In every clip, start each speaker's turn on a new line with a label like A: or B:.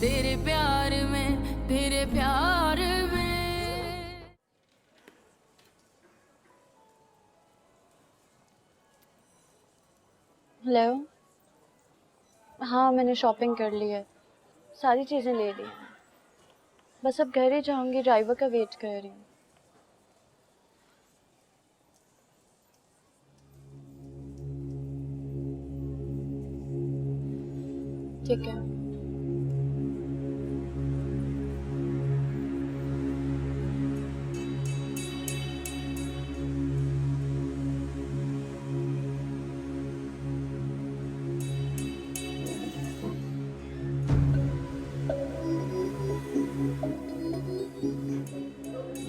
A: तेरे प्यार में, तेरे प्यार में।
B: हेलो। हाँ, मैंने शॉपिंग कर ली है, सारी चीज़ें ले ली हैं। बस अब घर ही जाऊंगी, ड्राइवर का वेट कर रही हूँ। ठीक है।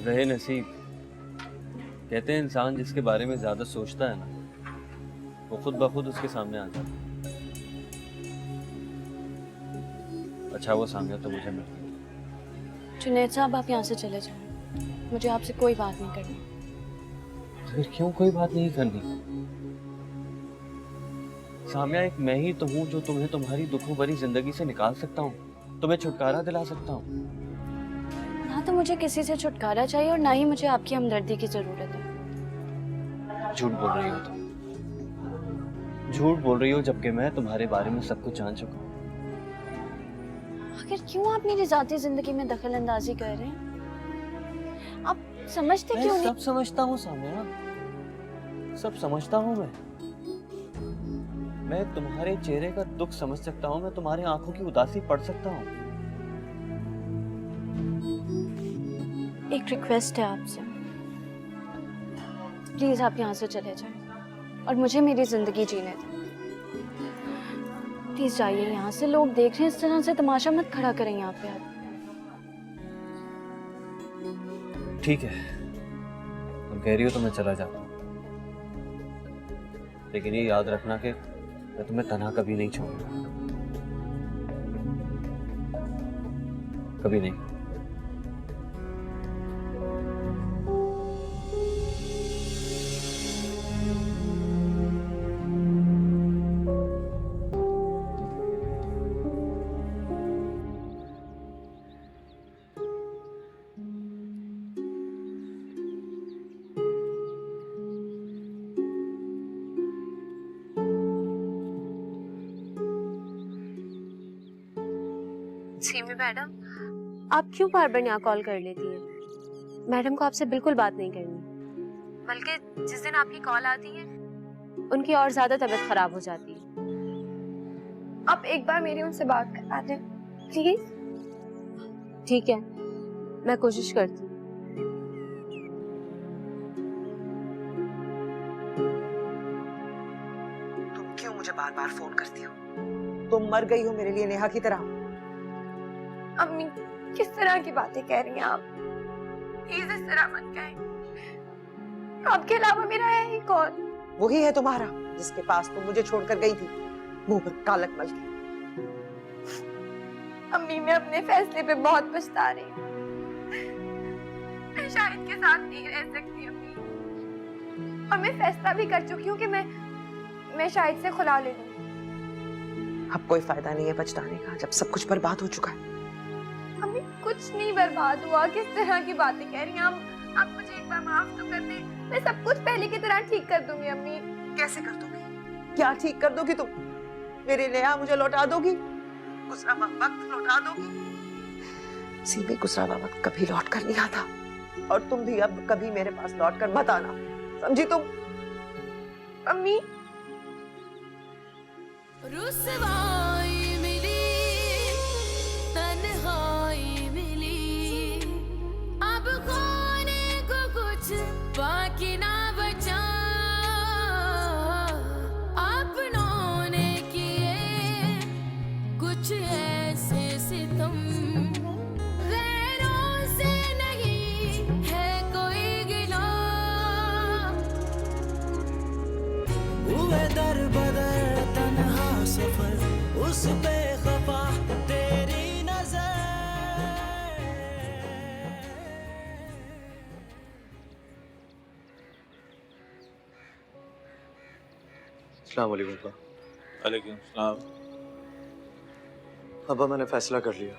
C: रहे नसीब। कहते हैं इंसान जिसके बारे में ज्यादा सोचता है ना, वो खुद ब खुद उसके सामने आ जाता है। अच्छा वो सामने तो मुझे मिल गया।
B: जुनैद साहब, आप यहाँ से चले जाएं, मुझे आपसे कोई बात नहीं करनी।
C: फिर क्यों कोई बात नहीं करनी? सामने एक मैं ही तो हूँ जो तुम्हें तुम्हारी दुखों भरी जिंदगी से निकाल सकता हूँ, तुम्हें छुटकारा दिला सकता हूँ।
B: ना तो मुझे किसी से छुटकारा चाहिए और ना ही मुझे आपकी हमदर्दी की जरूरत है।
C: झूठ बोल रही हो तुम, झूठ बोल रही हो, जबकि मैं तुम्हारे बारे में सब कुछ जान चुका हूँ।
B: आखिर क्यों आप मेरी जाती जिंदगी में दखल अंदाजी कर रहे हैं? आप समझते क्यों नहीं?
C: सब समझता हूँ साम्या, सब समझता हूँ मैं तुम्हारे चेहरे का दुख समझ सकता हूँ, मैं तुम्हारे आंखों की उदासी पढ़ सकता हूँ।
B: एक रिक्वेस्ट है आपसे, प्लीज आप यहाँ से चले जाएं और मुझे मेरी जिंदगी जीने दें। प्लीज जाइए यहाँ से, लोग देख रहे हैं, इस तरह से तमाशा मत खड़ा करें यहाँ पे आप।
C: ठीक है, तुम कह रही हो तो मैं चला जाता हूँ, लेकिन ये याद रखना कि मैं तुम्हें तन्हा कभी नहीं छोड़ूंगा, कभी नहीं।
D: सीमी मैडम, आप क्यों बार बार यहाँ कॉल कर लेती हैं? मैडम को आपसे बिल्कुल बात नहीं करनी, बल्कि जिस दिन आपकी कॉल आती है उनकी और ज्यादा तबीयत खराब हो जाती है। आप एक बार मेरी उनसे बात करा दें प्लीज। ठीक है, मैं कोशिश करती हूँ।
E: तुम क्यों मुझे बार बार फोन करती हो? तुम मर गई हो मेरे लिए नेहा की तरह।
D: अम्मी, किस तरह की बातें कह रही हैं आप? प्लीज इस तरह मत कहें। आपके अलावा मेरा है ही कौन?
E: वही है तुम्हारा जिसके पास तुम मुझे छोड़कर गई थी, मुंह पर कालक मल के।
D: अम्मी, मैं अपने फैसले पे बहुत पछता रही हूँ। मैं शाहिद के साथ नहीं रह सकती अम्मी, और मैं फैसला भी कर चुकी हूँ कि मैं शाहिद से खुला ले लूँ।
E: अब कोई फायदा नहीं है पछताने का, जब सब कुछ बर्बाद हो चुका है।
D: अम्मी, कुछ नहीं बर्बाद हुआ। किस तरह की बातें कह रही हैं आप मुझे एक बार माफ तो कर दें, मैं सब कुछ पहले की तरह ठीक कर दूंगी। अम्मी,
E: कैसे कर दोगी? क्या ठीक कर दोगी तुम? मेरी नेहा मुझे लौटा दोगी? गुजरा हुआ वक्त लौटा दोगी? सीमी, गुजरा हुआ वक्त कभी लौट कर नहीं आता, और तुम भी अब कभी मेरे पास लौट कर मत आना, समझी तुम?
D: अम्मी,
A: रुसवाई मिली, तन्हाई मिली, अब खोने को कुछ बाकी ना बचा। अपनों ने किए कुछ ऐसे सितम, गैरों से नहीं है कोई गिला। हुए दर बदर तन्हा सफर, उस पे खफा तेरी नजर।
C: अस्सलाम वालेकुम।
F: वालेकुम सलाम। अब्बा मैंने फैसला कर लिया।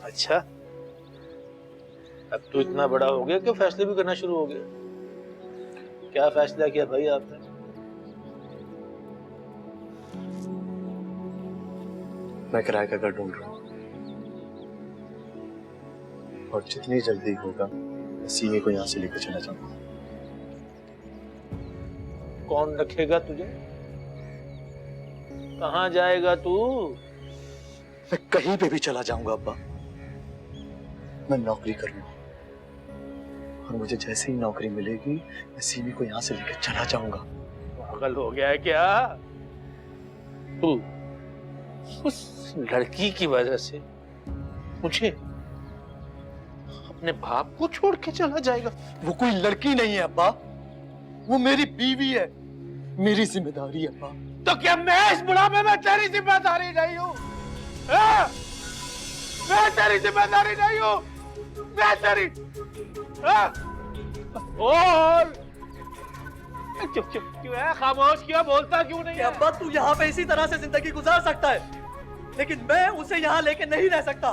G: अच्छा, अब तो इतना बड़ा हो गया कि फैसले भी करना शुरू हो गया। क्या फैसला किया भाई आपने?
F: मैं किराए का घर ढूंढ रहा हूँ और जितनी जल्दी होगा मैं सीमी को यहाँ से लेकर चला जाऊंगा।
G: कौन रखेगा तुझे? कहाँ जाएगा तू?
F: मैं कहीं पे भी चला जाऊंगा अब्बा। मैं नौकरी करूंगा और मुझे जैसे ही नौकरी मिलेगी मैं सीमी को यहाँ से लेकर चला जाऊंगा।
G: पागल हो गया है क्या तू? उस लड़की की वजह से मुझे अपने बाप को छोड़ के चला जाएगा?
F: वो कोई लड़की नहीं है अब्बा, वो मेरी बीवी है, मेरी जिम्मेदारी है अब्बा।
G: तो क्या मैं इस बुढ़ापे में तेरी जिम्मेदारी नहीं हूँ? मैं तेरी जिम्मेदारी नहीं हूँ? मैं तेरी और चुप चुप क्यों है? खामोश क्यों? बोलता क्यों नहीं है?
F: अब्बा तू यहाँ पे इसी तरह से जिंदगी गुजार सकता है, लेकिन मैं उसे यहाँ लेके नहीं रह सकता।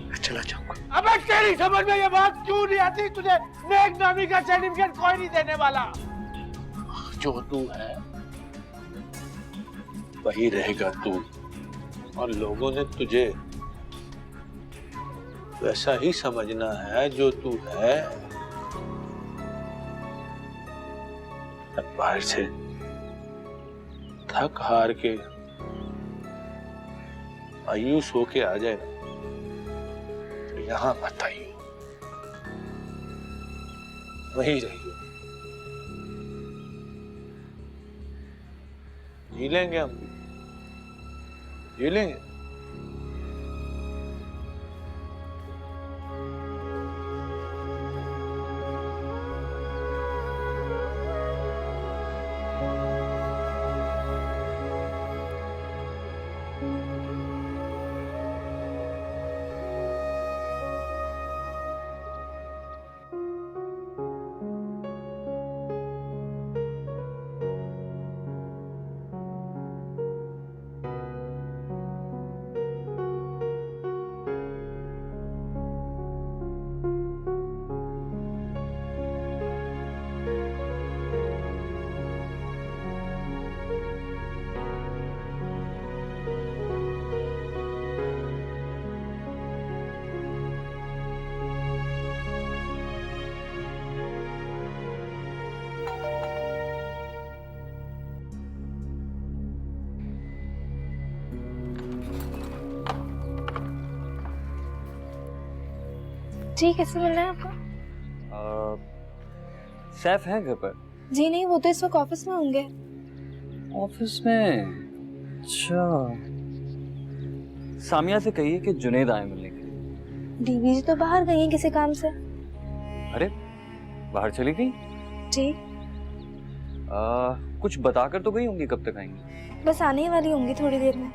F: मैं चला जाऊंगा।
G: अबे तेरी समझ में ये बात क्यों नहीं आती? तुझे नेक नामी का सर्टिफिकेट कोई नहीं देने वाला। जो तू है वही रहेगा तू, और लोगों ने तुझे वैसा ही समझना है जो तू है। अब बाहर से थक हार के मायूस होके आ जाए ना, तो यहाँ मत आइयो, वहीं रहियो। जी लेंगे हम भी, जी लेंगे।
H: जी, किससे मिल रहे हैं आपको?
C: सैफ है घर पर?
H: जी नहीं, वो तो इस वक्त ऑफिस में होंगे।
C: ऑफिस में? अच्छा, सामिया से कहिए कि जुनेद आए मिलने के लिए।
H: दीदी जी तो बाहर गई हैं किसी काम से।
C: अरे बाहर चली गई?
H: जी।
C: कुछ बताकर तो गई होंगी, कब तक आएंगी?
H: बस आने ही वाली होंगी थोड़ी देर में।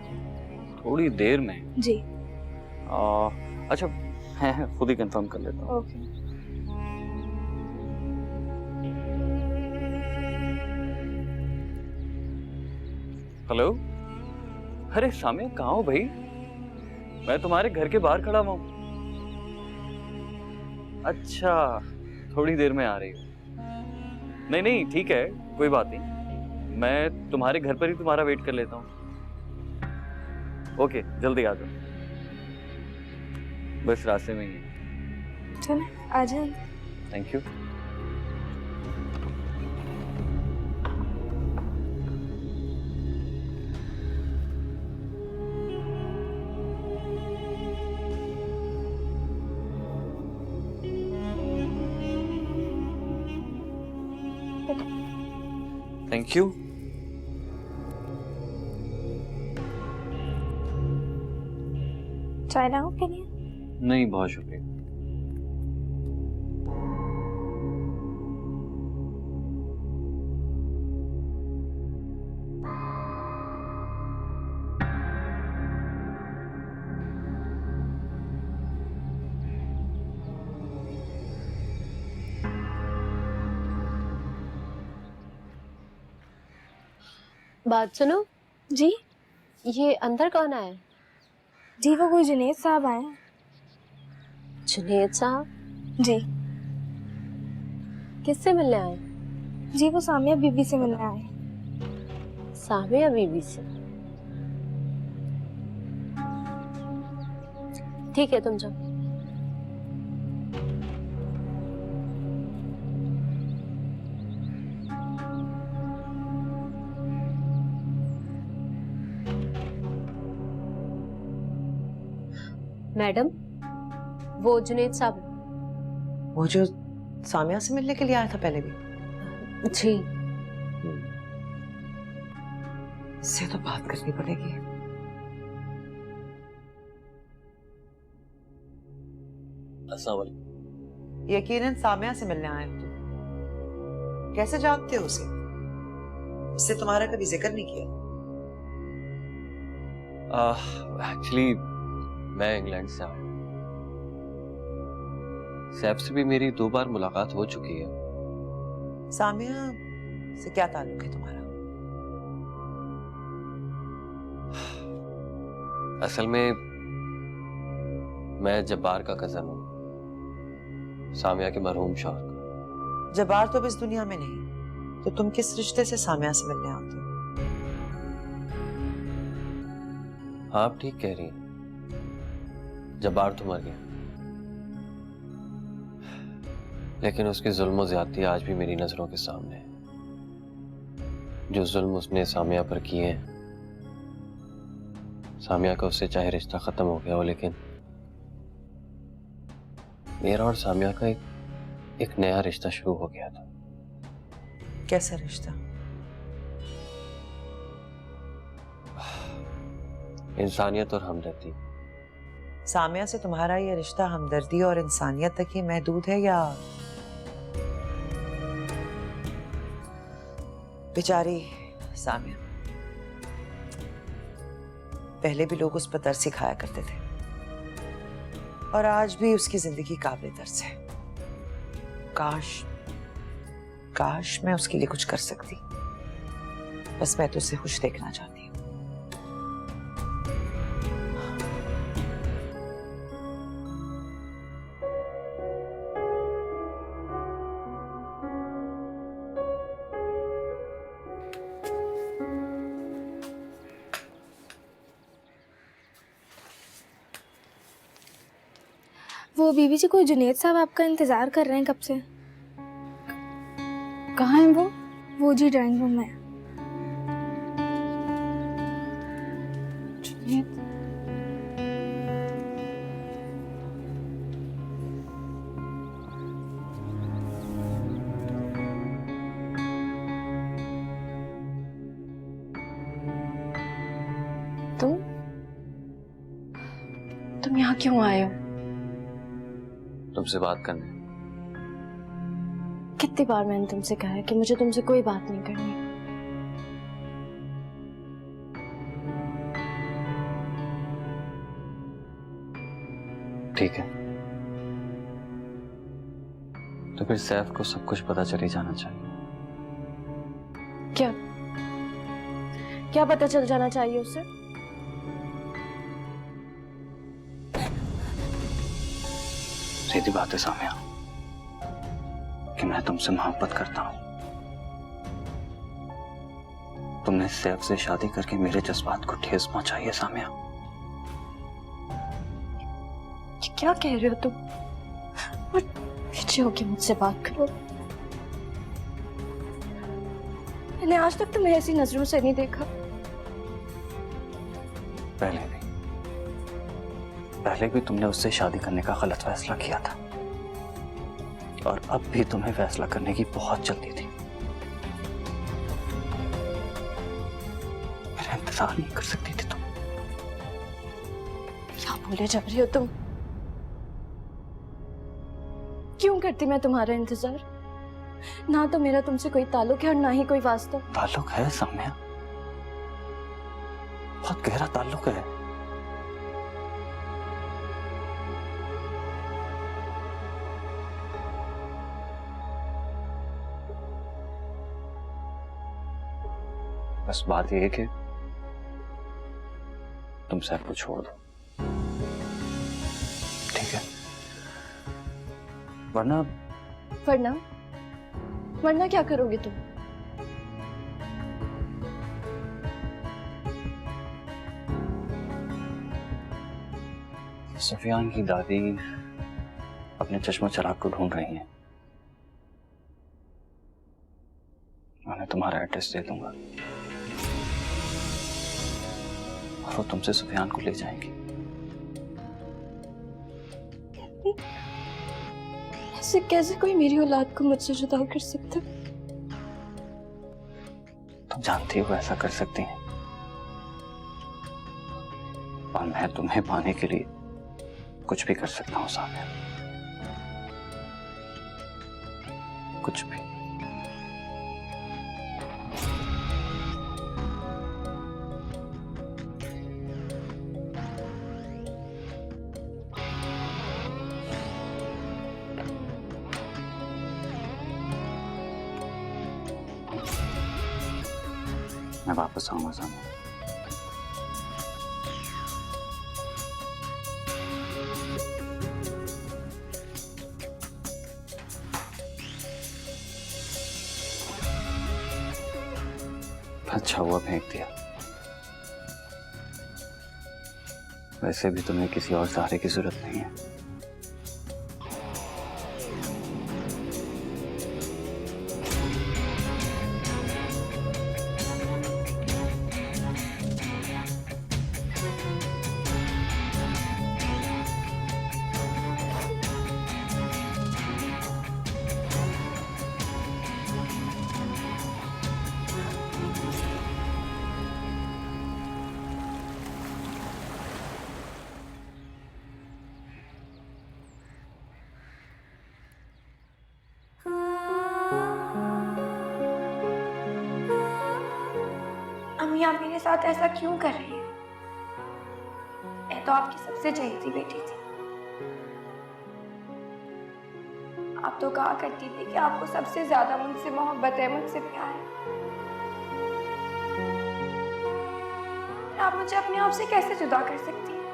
C: थोड़ी देर में?
H: जी।
C: अच्छा है, खुद ही कंफर्म कर लेता हूँ।
H: ओके।
C: हेलो, अरे सामिया कहाँ हो भाई? मैं तुम्हारे घर के बाहर खड़ा हूँ। अच्छा, थोड़ी देर में आ रही हूँ। नहीं नहीं ठीक है, कोई बात नहीं, मैं तुम्हारे घर पर ही तुम्हारा वेट कर लेता हूँ। ओके, जल्दी आ जाओ, बस रास्ते में ही है।
H: चलो आ जाए।
C: Thank you. Thank you.
H: चाय लाऊं के लिए?
C: नहीं, बहुत शुक्रिया।
D: बात सुनो।
H: जी।
D: ये अंदर कौन आया?
H: जी वो कोई जुनेद साहब आए हैं।
D: जुनेद साहब?
H: जी
D: किससे मिलने आए?
H: जी वो सामिया बीबी से मिलने आए हैं।
D: सामिया बीबी से? ठीक है, तुम जाओ। मैडम, वो जुनेद साहब।
E: वो जो सामिया से मिलने के लिए आया था पहले भी?
D: जी।
E: इससे तो बात करनी पड़ेगी।
C: अस्सलाम वालेकुम।
E: यकीनन सामिया से मिलने आए हो तुम। कैसे जानते हो उसे? उससे तुम्हारा कभी जिक्र नहीं किया?
C: एक्चुअली मैं इंग्लैंड से आया। सैफ से भी मेरी 2 बार मुलाकात हो चुकी है।
E: सामिया से क्या ताल्लुक है तुम्हारा?
C: असल में मैं जब्बार का कजन हूँ, सामिया के मरहूम शौहर का।
E: जब्बार तो अब इस दुनिया में नहीं, तो तुम किस रिश्ते से सामिया से मिलने आते हो?
C: हाँ, आप ठीक कह रही हैं। जब्बार तो मर गया, लेकिन उसकी जुल्म और ज्यादती आज भी मेरी नजरों के सामने है। जो जुल्म उसने सामिया पर किए हैं, सामिया का उससे चाहे रिश्ता खत्म हो गया हो, लेकिन मेरा और सामिया का एक नया रिश्ता शुरू हो गया था।
E: कैसा रिश्ता?
C: इंसानियत और हमदर्दी।
E: सामिया से तुम्हारा ये रिश्ता हमदर्दी और इंसानियत तक ही महदूद है, या बेचारी सामिया, पहले भी लोग उस पर तरस सिखाया करते थे और आज भी उसकी जिंदगी काबिल तरस है। काश मैं उसके लिए कुछ कर सकती। बस मैं तो उसे खुश देखना चाहती हूँ।
H: वो बीबी जी कोई जुनेद साहब आपका इंतजार कर रहे हैं कब से।
B: कहाँ है वो?
H: वो जी ड्राइंग रूम में।
B: जुनेद, तुम यहाँ क्यों आए हो?
C: तुमसे बात करने।
B: कितनी बार मैंने तुमसे कहा है कि मुझे तुमसे कोई बात नहीं करनी।
C: ठीक है, तो फिर सैफ को सब कुछ पता चल ही जाना चाहिए।
B: क्या क्या पता चल जाना चाहिए उसे?
C: सीधी बात है सामिया कि मैं तुमसे मोहब्बत करता हूं। तुमने सैफ से शादी करके मेरे जज्बात को ठेस पहुंचाई है सामिया।
B: क्या कह रहे हो तुम? और पीछे होके मुझसे बात करो। मैंने आज तक तुम्हें ऐसी नजरों से नहीं देखा।
C: पहले भी तुमने उससे शादी करने का गलत फैसला किया था और अब भी तुम्हें फैसला करने की बहुत जल्दी थी। मेरा इंतजार नहीं कर सकती थी तुम।
B: क्या बोले जा रही हो तुम? क्यों करती मैं तुम्हारा इंतजार? ना तो मेरा तुमसे कोई ताल्लुक है और ना ही कोई वास्ता।
C: ताल्लुक है सामिया, बहुत गहरा ताल्लुक है। बस बात यह है कि तुम सैफ को छोड़ दो, ठीक है? वरना
B: वरना वरना क्या करोगे तुम?
C: सुफियान की दादी अपने चश्मा चिराग को ढूंढ रही हैं। मैं तुम्हारा एड्रेस दे दूंगा और वो तुमसे सुफियान को ले जाएंगी।
B: ऐसे कैसे कोई मेरी औलाद को मुझसे जुदा कर सकता?
C: तुम जानती हो ऐसा कर सकती हैं, और मैं तुम्हें पाने के लिए कुछ भी कर सकता हूं सामने, कुछ भी। मैं वापस आऊंगा सामने। अच्छा हुआ फेंक दिया, वैसे भी तुम्हें किसी और सहारे की जरूरत नहीं है।
H: अम्मी आप मेरे साथ ऐसा क्यों कर रही हैं? मैं तो आपकी सबसे चहेती बेटी थी। आप तो कहा करती थी कि आपको सबसे ज्यादा मुझसे मोहब्बत है, मुझसे प्यार है। आप मुझे अपने आप से कैसे जुदा कर सकती हैं?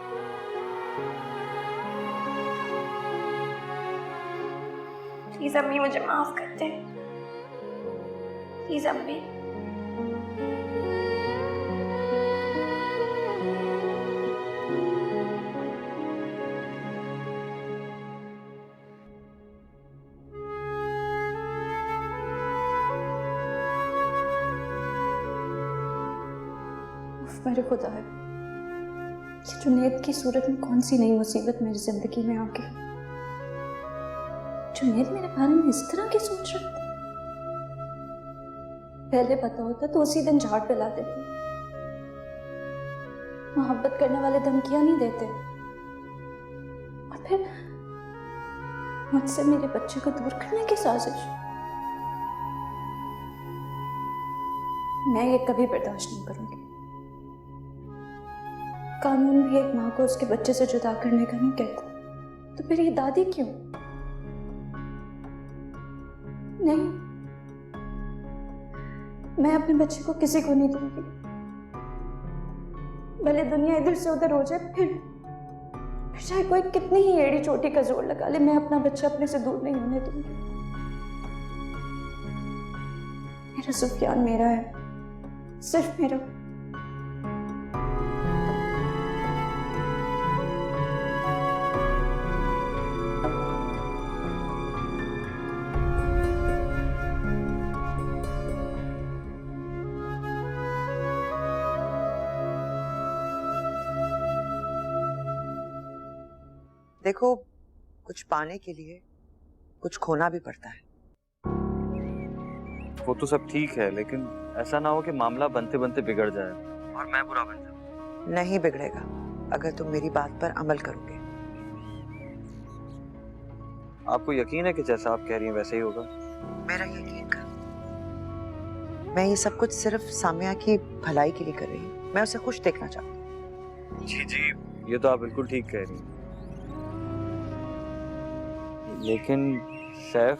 H: प्लीज अम्मी मुझे माफ कर दें, प्लीज अम्मी।
I: मेरे खुदा है, जुनैद की सूरत में कौन सी नई मुसीबत मेरी जिंदगी में आ गई। जुनैद मेरे बारे में इस तरह की सोच रहा था। पहले पता होता तो उसी दिन झाड़ फैला देते। मोहब्बत करने वाले धमकियां नहीं देते, और फिर मुझसे मेरे बच्चे को दूर करने की साजिश। मैं ये कभी बर्दाश्त नहीं करूंगी। कानून भी एक माँ को उसके बच्चे से जुदा करने का नहीं कहता, तो फिर ये दादी क्यों? नहीं, मैं अपने बच्चे को किसी को नहीं दूंगी। भले दुनिया इधर से उधर हो जाए, फिर चाहे कोई कितनी ही एड़ी चोटी का जोर लगा ले, मैं अपना बच्चा अपने से दूर नहीं होने दूंगी। मेरा सुफियान मेरा है, सिर्फ मेरा।
E: देखो, कुछ पाने के लिए कुछ खोना भी पड़ता है।
C: वो तो सब ठीक है, लेकिन ऐसा ना हो कि मामला बनते बनते बिगड़ जाए और मैं बुरा बन जाऊं।
E: नहीं बिगड़ेगा अगर तुम मेरी बात पर अमल करोगे।
C: आपको यकीन है कि जैसा आप कह रही हैं वैसे ही होगा?
E: मेरा यकीन कर। मैं ये सब कुछ सिर्फ सामिया की भलाई के लिए कर रही हूँ। मैं उसे खुश देखना चाहती हूँ।
C: जी जी, ये तो आप बिल्कुल ठीक कह रही हैं, लेकिन सैफ,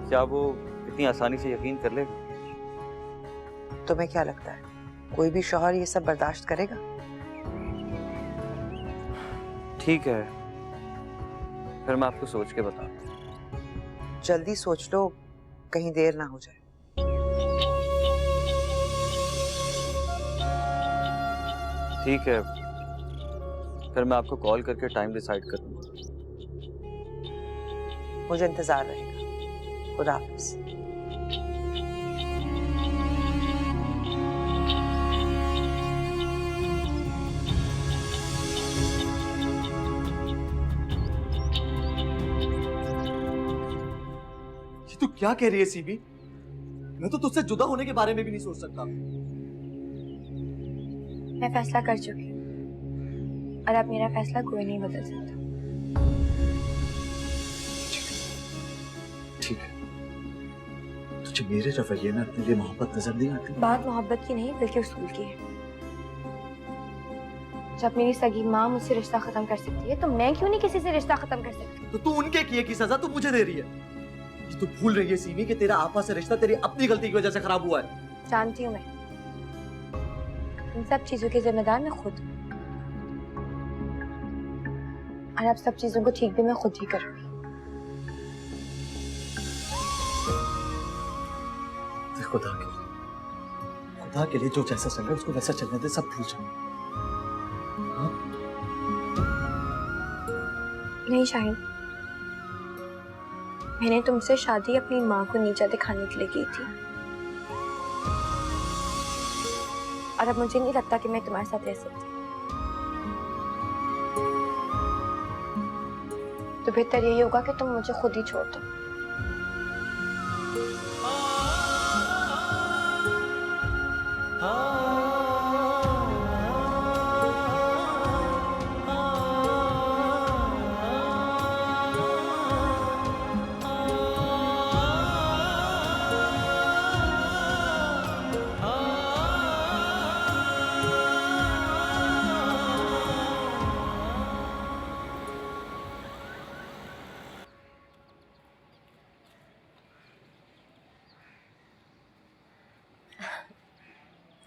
C: क्या वो इतनी आसानी से यकीन कर लेगा?
E: तुम्हें क्या लगता है कोई भी शौहर ये सब बर्दाश्त करेगा?
C: ठीक है, फिर मैं आपको सोच के बताता हूँ।
E: जल्दी सोच लो, कहीं देर ना हो जाए।
C: ठीक है, फिर मैं आपको कॉल करके टाइम डिसाइड करूंगा।
E: मुझे इंतजार रहेगा। खुदा हाफिज।
F: ये तू क्या कह रही है सीबी? मैं तो तुझसे जुदा होने के बारे में भी नहीं सोच सकता।
H: मैं फैसला कर चुकी हूँ और अब मेरा फैसला कोई नहीं बदल सकता।
F: ठीक है, तुझे मेरे रवैये में अपने लिए मोहब्बत नजर नहीं आती?
H: बात मोहब्बत की नहीं बल्कि उसूल की है। जब मेरी सगी माँ मुझसे रिश्ता खत्म कर सकती है तो मैं क्यों नहीं किसी से रिश्ता खत्म कर सकती?
F: तो तू उनके किए की सजा तू मुझे दे रही है। ये तू भूल रही है सीमी कि तेरा आपा से रिश्ता तेरी अपनी गलती की वजह से खराब हुआ है।
H: जानती हूँ मैं, इन सब चीजों के जिम्मेदार मैं खुद हूँ और अब सब चीजों को ठीक भी मैं खुद ही करूँगी।
F: खुदा के लिए जो जैसा चल रहा है उसको वैसा चलने दे, सब भूल जाओ।
H: नहीं शाहिद, मैंने तुमसे शादी अपनी माँ को नीचा दिखाने के लिए की थी और अब मुझे नहीं लगता कि मैं तुम्हारे साथ रह सकती। तो बेहतर यही होगा कि तुम मुझे खुद ही छोड़ दो।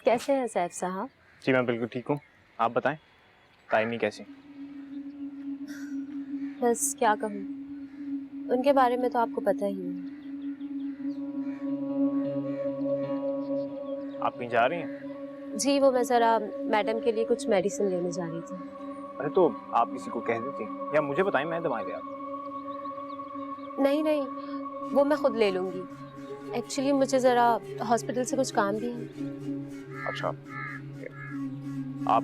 D: कैसे हैं सैफ साहब?
J: जी मैं बिल्कुल ठीक हूँ, आप बताएं ताइमी कैसी?
D: बस क्या कहूँ, उनके बारे में तो आपको पता ही है।
J: आप कहीं जा रही हैं?
D: जी वो मैं ज़रा मैडम के लिए कुछ मेडिसिन लेने जा रही थी।
J: अरे तो आप किसी को कह देती या मुझे बताएं, मैं दवाई ले आता।
D: नहीं नहीं, वो मैं खुद ले लूँगी। एक्चुअली मुझे ज़रा हॉस्पिटल से कुछ काम भी है।
J: अच्छा, आप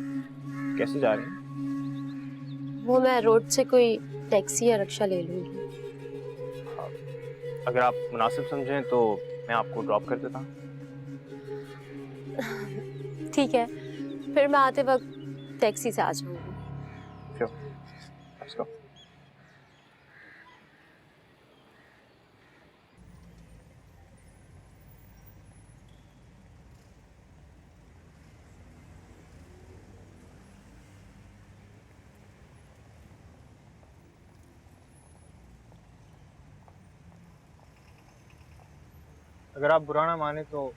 J: कैसे जा रही हैं?
D: वो मैं रोड से कोई टैक्सी या रिक्शा ले लूँगी।
J: अगर आप मुनासिब समझें तो मैं आपको ड्रॉप कर देता हूँ।
D: ठीक है, फिर मैं आते वक्त टैक्सी से आ जाऊँगी।
J: Let's go. अगर आप बुरा ना माने तो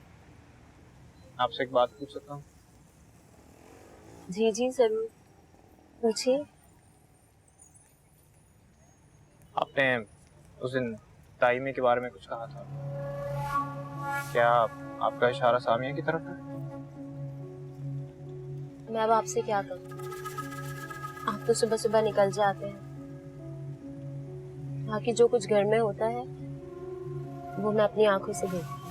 J: आपसे एक बात पूछ सकता हूँ?
D: जी जी जरूर, पूछिए।
J: आपने उस दिन ताइमे के बारे में कुछ कहा था, क्या आपका इशारा सामिया की तरफ है?
D: मैं अब आपसे क्या करूं? आप तो सुबह सुबह निकल जाते हैं, बाकी जो कुछ घर में होता है वो मैं अपनी आंखों से देखती हूँ।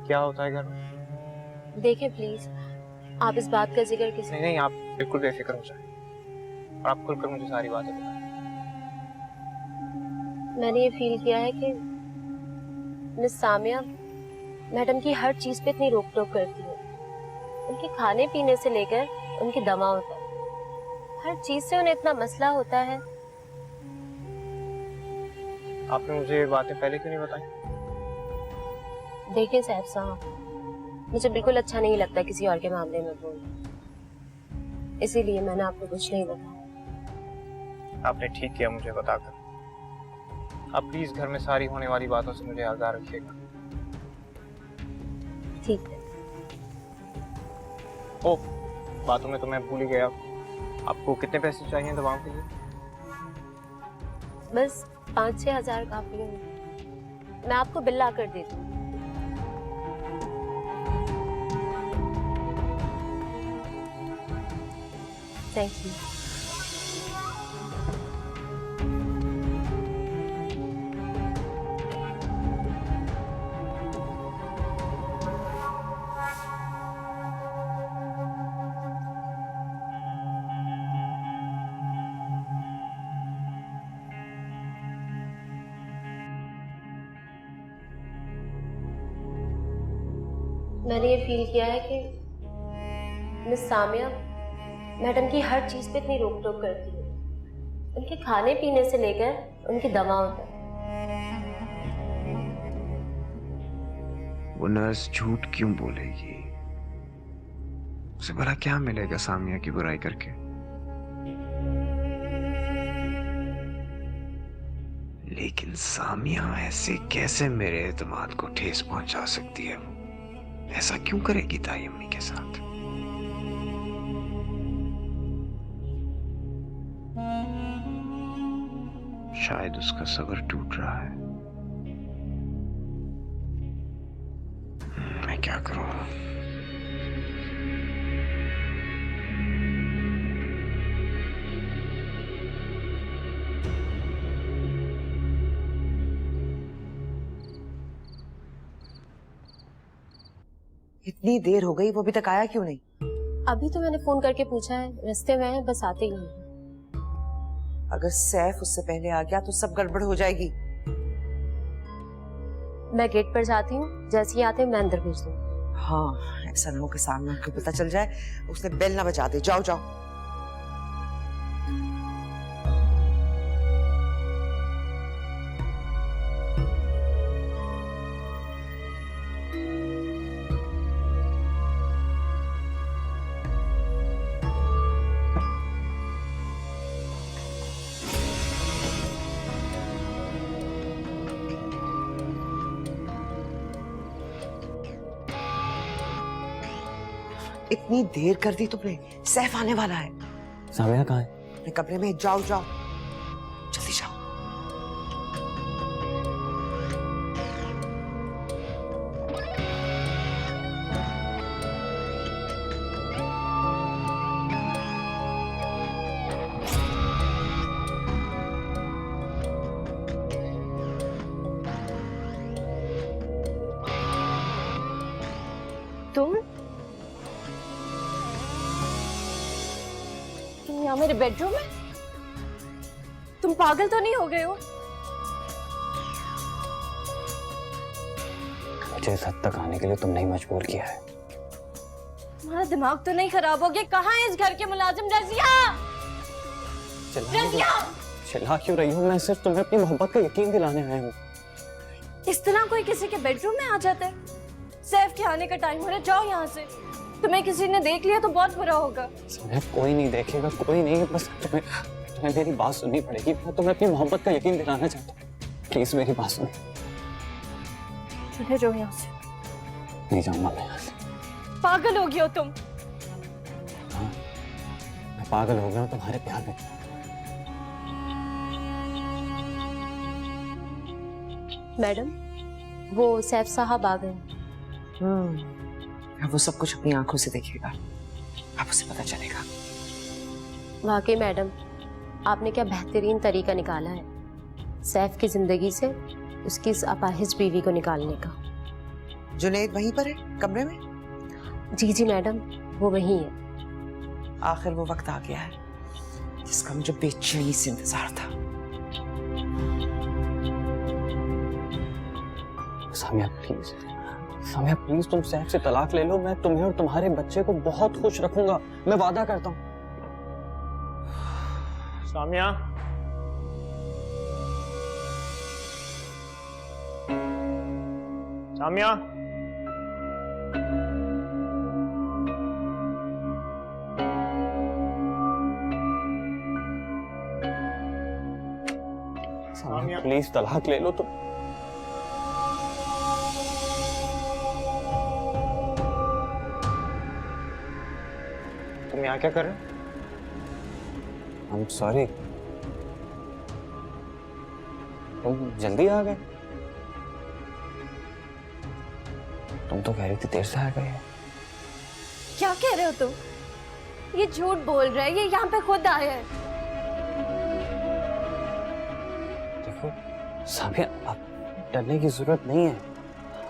J: क्या होता है घर में?
D: देखें प्लीज, आप इस बात का जिक्र किसी
J: नहीं नहीं, आप बिल्कुल बेफिक्र हो जाए और आप खुलकर मुझे सारी बातें बताएं।
D: मैंने ये फील किया है कि मिस सामिया मैडम की हर चीज पे इतनी रोक टोक करती है। उनके खाने पीने से लेकर उनकी दवाओं तक, हर चीज से उन्हें इतना मसला होता है।
J: आपने मुझे ये बातें पहले क्यों नहीं बताई?
D: देखिए साहब साहब, मुझे बिल्कुल अच्छा नहीं लगता किसी और के मामले में बोलना, इसीलिए मैंने आपको कुछ नहीं बताया।
J: आपने ठीक किया मुझे बताकर। आप प्लीज घर में सारी होने वाली बातों से मुझे आगाह रखिएगा।
D: ठीक है।
J: ओ, बातों में तो मैं भूल ही गया, आपको कितने पैसे चाहिए दवाओं के लिए?
D: बस 5-6 हज़ार काफी है। मैं आपको बिल ला कर देती हूँ। Thank you. मैंने ये फील किया है कि मिस सामिया मैडम की हर चीज पे इतनी रोक टोक करती है, उनके खाने पीने से लेकर उनकी दवाओं तक।
K: वो नर्स झूठ क्यों बोलेगी? उसे भला क्या मिलेगा सामिया की बुराई करके? लेकिन सामिया ऐसे कैसे मेरे एतमाद को ठेस पहुंचा सकती है? वो ऐसा क्यों करेगी ताई अम्मी के साथ? शायद उसका सब्र टूट रहा है। मैं क्या करूं?
E: इतनी देर हो गई, वो अभी तक आया क्यों नहीं?
D: अभी तो मैंने फोन करके पूछा है, रास्ते में है, बस आते ही हैं।
E: अगर सैफ उससे पहले आ गया तो सब गड़बड़ हो जाएगी।
D: मैं गेट पर जाती हूँ, जैसे ही आते हैं मैं अंदर भेज दूँ।
E: हाँ, ऐसा ना हो कि सामने को पता चल जाए, उसने बेल ना बजा दे। जाओ जाओ। इतनी देर कर दी तुमने, सैफ आने वाला है।
C: सामिया कहाँ है?
E: अपने कमरे में। जाओ जाओ, जल्दी जाओ।
B: तुम यहाँ मेरे बेडरूम में? तुम पागल तो नहीं हो गए हो?
C: मुझे इस हद तक आने के लिए तुमने ही मजबूर किया है।
B: तुम्हारा दिमाग तो नहीं खराब हो गया? कहाँ है इस घर के मुलाजिम? रज़िया! रज़िया!
C: चिल्ला क्यों रही हूँ? मैं सिर्फ तुम्हें अपनी मोहब्बत का यकीन दिलाने आया हूँ।
B: इस तरह कोई किसी के बेडरूम में आ जाता है? सैफ के आने का टाइम हो रहा है, जाओ यहाँ से। तुम्हें किसी ने देख लिया तो बहुत बुरा होगा।
C: कोई नहीं देखेगा, कोई नहीं, बस तुम्हें मेरी बात सुननी पड़ेगी। मैं तुम्हें अपनी मोहब्बत का यकीन दिलाना चाहता हूँ, प्लीज मेरी बात सुनो।
B: चले जाओ यहाँ से।
C: नहीं जाऊंगा मैं यहाँ से।
B: पागल हो गए हो तुम?
C: हाँ, मैं पागल हो गया हूँ तुम्हारे प्यार में।
D: मैडम, वो सैफ साहब आ गए।
E: अब वो सब कुछ अपनी आंखों से देखेगा, अब उसे पता चलेगा।
D: वाकई मैडम, आपने क्या बेहतरीन तरीका निकाला है सैफ की जिंदगी से उसकी इस अपाहिज बीवी को निकालने का।
E: जुनैद वहीं पर है, कमरे में?
D: जी जी मैडम, वो वहीं है।
E: आखिर वो वक्त आ गया है जिसका मुझे बेचैनी से इंतजार था।
C: सामिया प्लीज, सामिया प्लीज, तुम सैफ से तलाक ले लो। मैं तुम्हें और तुम्हारे बच्चे को बहुत खुश रखूंगा, मैं वादा करता हूँ।
J: सामिया, सामिया,
C: सामिया प्लीज तलाक ले लो तुम।
J: तुम यहाँ क्या कर रहे हो? I'm sorry. तुम जल्दी आ गए? तुम तो कह रही थी देर से आ गए।
B: क्या कह रहे हो तुम? ये झूठ बोल रहा है, ये यहाँ पे खुद आया है।
J: देखो सामिया, अब डरने की जरूरत नहीं है।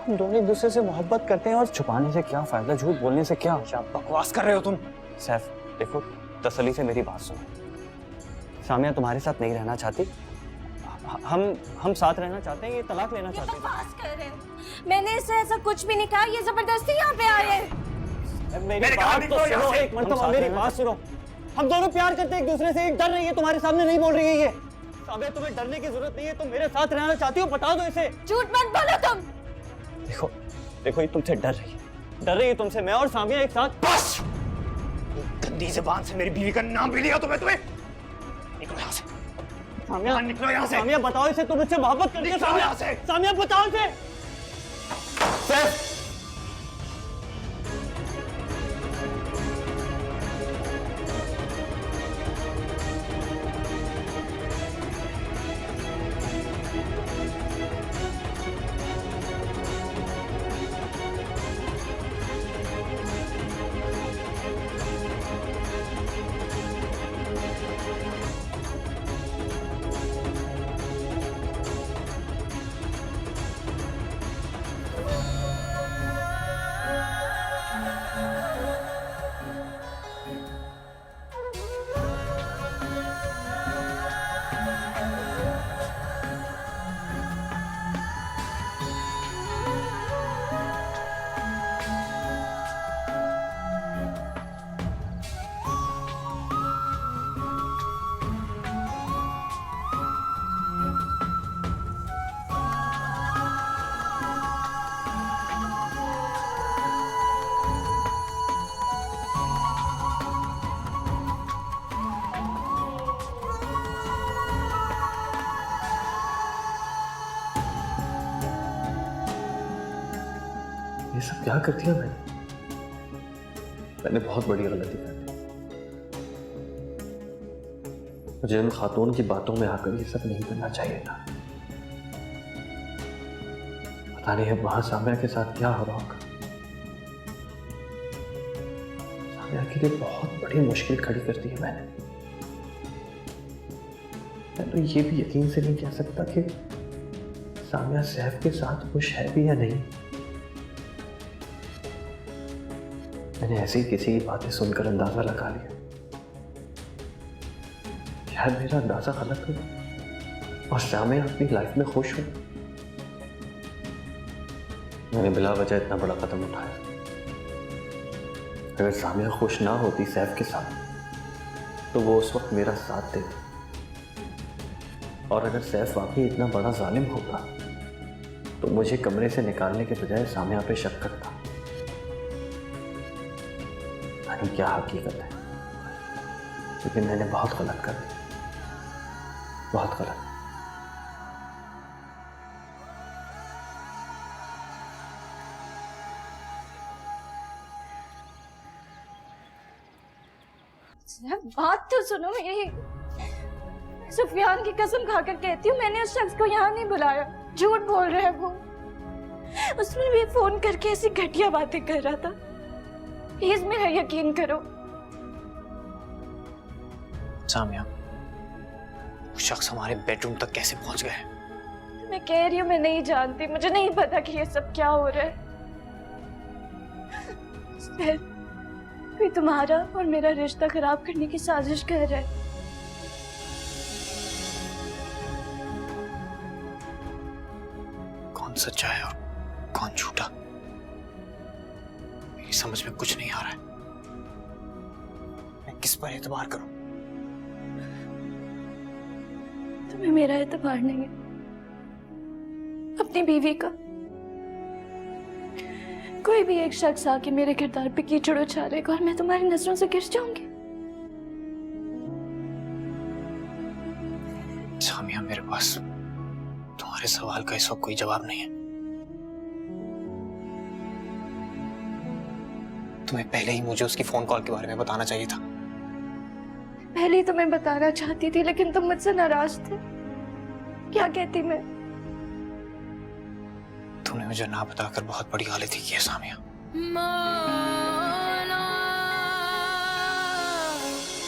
J: हम दोनों एक दूसरे से मोहब्बत करते हैं और छुपाने से क्या फायदा, झूठ बोलने से क्या? क्या बकवास कर रहे हो तुम? सैफ देखो, तसल्ली से मेरी बात सुनो। सामिया तुम्हारे साथ नहीं रहना चाहती, हम साथ रहना चाहते हैं, ये तलाक लेना चाहते हैं।
B: बकवास कर रहे हैं। मैंने इसे ऐसा कुछ भी नहीं कहा, ये जबरदस्ती यहाँ पे आए हैं।
J: मेरी बात तो सुनो, एक मर्तबा मेरी बात सुनो। हम दोनों प्यार करते हैं एक दूसरे से, एक डर रही है तुम्हारे सामने नहीं बोल रही है ये। सामिया तुम्हें डरने की जरूरत नहीं है, तुम मेरे साथ रहना चाहती हो, बता दो इसे।
B: झूठ मत बोलो तुम।
J: देखो देखो, ये तुमसे डर रही है तुमसे। मैं और सामिया एक साथ। बस गंदी ज़बान से मेरी बीवी का नाम भी लिया तुम्हें। निकलो यहाँ से सामिया, निकलो यहाँ से। सामिया बताओ इसे, तुम इससे मोहब्बत करती हो? सामिया से, सामिया बताओ इसे। सैफ
F: ये सब क्या कर दिया मैंने बहुत बड़ी गलती कर दी। मुझे उन खातून की बातों में आकर ये सब नहीं करना चाहिए था। पता नहीं अब वहां सामिया के साथ क्या हो रहा होगा। सामिया के लिए बहुत बड़ी मुश्किल खड़ी कर दी है मैंने। मैं तो ये भी यकीन से नहीं कह सकता कि सामिया सैफ के साथ खुश है भी या नहीं। मैंने ऐसे ही किसी की बातें सुनकर अंदाजा लगा लिया। शायद मेरा अंदाजा गलत हो और सामिया अपनी लाइफ में खुश हो। मैंने बिला वजह इतना बड़ा कदम उठाया। अगर सामिया खुश ना होती सैफ के साथ तो वो उस वक्त मेरा साथ देती। और अगर सैफ वाकई इतना बड़ा जालिम होगा तो मुझे कमरे से निकालने के बजाय सामिया पे शक करता। क्या हकीकत है, लेकिन मैंने बहुत गलत कर दिया, बहुत गलत।
B: बात तो सुनो मेरी। सुफियान की कसम खाकर कहती हूँ, मैंने उस शख्स को यहाँ नहीं बुलाया। झूठ बोल रहा है वो। उसने भी फोन करके ऐसी घटिया बातें कर रहा था। प्लीज मेरा यकीन करो।
J: सामिया, वो शख्स हमारे बेडरूम तक कैसे पहुंच गए?
B: मैं कह रही हूँ मैं नहीं जानती, मुझे नहीं पता कि ये सब क्या हो रहा है। कोई तुम्हारा और मेरा रिश्ता खराब करने की साजिश कर रहा है।
J: कौन सच्चा है और कौन झूठा, मेरी समझ में कुछ नहीं आ रहा है। मैं किस पर एतबार करूं?
B: तुम्हें मेरा एतबार नहीं है, अपनी बीवी का। कोई भी एक शख्स आके मेरे किरदार पे कीचड़ उछालेगा और मैं तुम्हारी नजरों से गिर जाऊंगी।
J: सामिया, मेरे पास तुम्हारे सवाल का इस वक्त कोई जवाब नहीं है। तुम्हें पहले ही मुझे उसकी फोन कॉल के बारे में बताना चाहिए था।
B: पहले ही तुम्हें बताना चाहती थी, लेकिन तुम मुझसे नाराज थे। क्या कहती मैं?
J: तूने मुझे ना बताकर बहुत बड़ी गलती की है सामिया।
A: मौला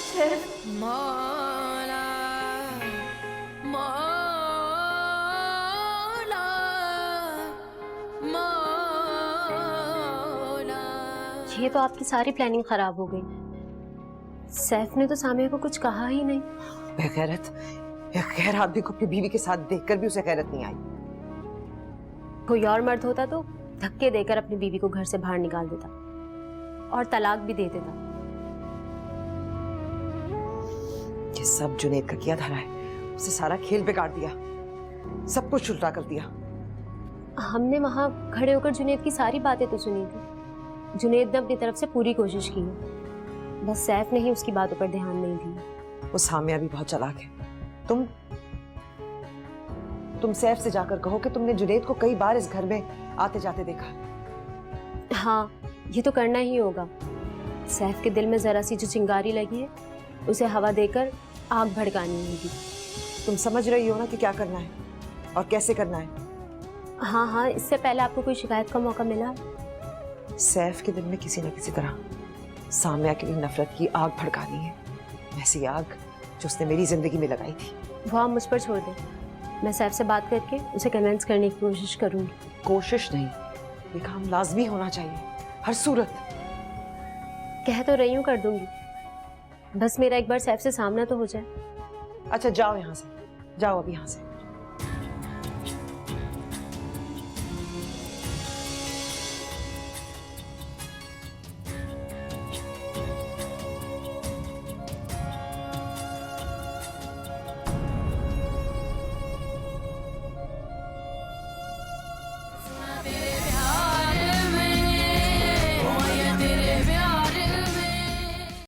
B: सैफ,
A: मौला मौला मौला।
D: ये तो आपकी सारी प्लानिंग खराब हो गई। सैफ ने तो सामिया को कुछ कहा ही नहीं।
E: बेगैरत, एक गैर आदमी को अपनी बीवी के साथ देखकर भी उसे गैरत नहीं आई।
D: कोई और मर्द होता तो धक्के देकर अपनी बीवी को घर से बाहर निकाल देता और तलाक भी दे देता।
E: ये सब जुनैद का किया धरा है। उसे सारा खेल बिगाड़ दिया, सब कुछ उल्टा कर दिया।
D: हमने वहां खड़े होकर जुनैद की सारी बातें तो सुनी थी। जुनैद ने अपनी तरफ से पूरी कोशिश की है, बस सैफ ने ही उसकी बातों पर ध्यान नहीं दिया।
E: वो सामिया भी बहुत चालाक है। तुम सैफ से जाकर कहो कि तुमने जुनैद को कई बार इस घर में आते जाते देखा।
D: हाँ, ये तो करना ही होगा। सैफ के दिल में जरा सी जो चिंगारी लगी है, उसे हवा देकर आग भड़कानी होगी।
E: तुम समझ रही हो ना कि क्या करना है और कैसे करना है?
D: हाँ हाँ, इससे पहले आपको कोई शिकायत का मौका मिला?
E: सैफ के दिल में किसी न किसी तरह सामिया के लिए नफरत की आग भड़कानी है, ऐसी आग जो उसने मेरी जिंदगी में लगाई थी।
D: वो आप मुझ पर छोड़ दें, मैं सैफ से बात करके उसे कन्विंस करने की कोशिश करूंगी।
E: कोशिश नहीं, ये काम लाजमी होना चाहिए, हर सूरत।
D: कह तो रही हूँ, कर दूंगी, बस मेरा एक बार सैफ से सामना तो हो जाए।
E: अच्छा जाओ यहाँ से, जाओ अभी यहाँ से।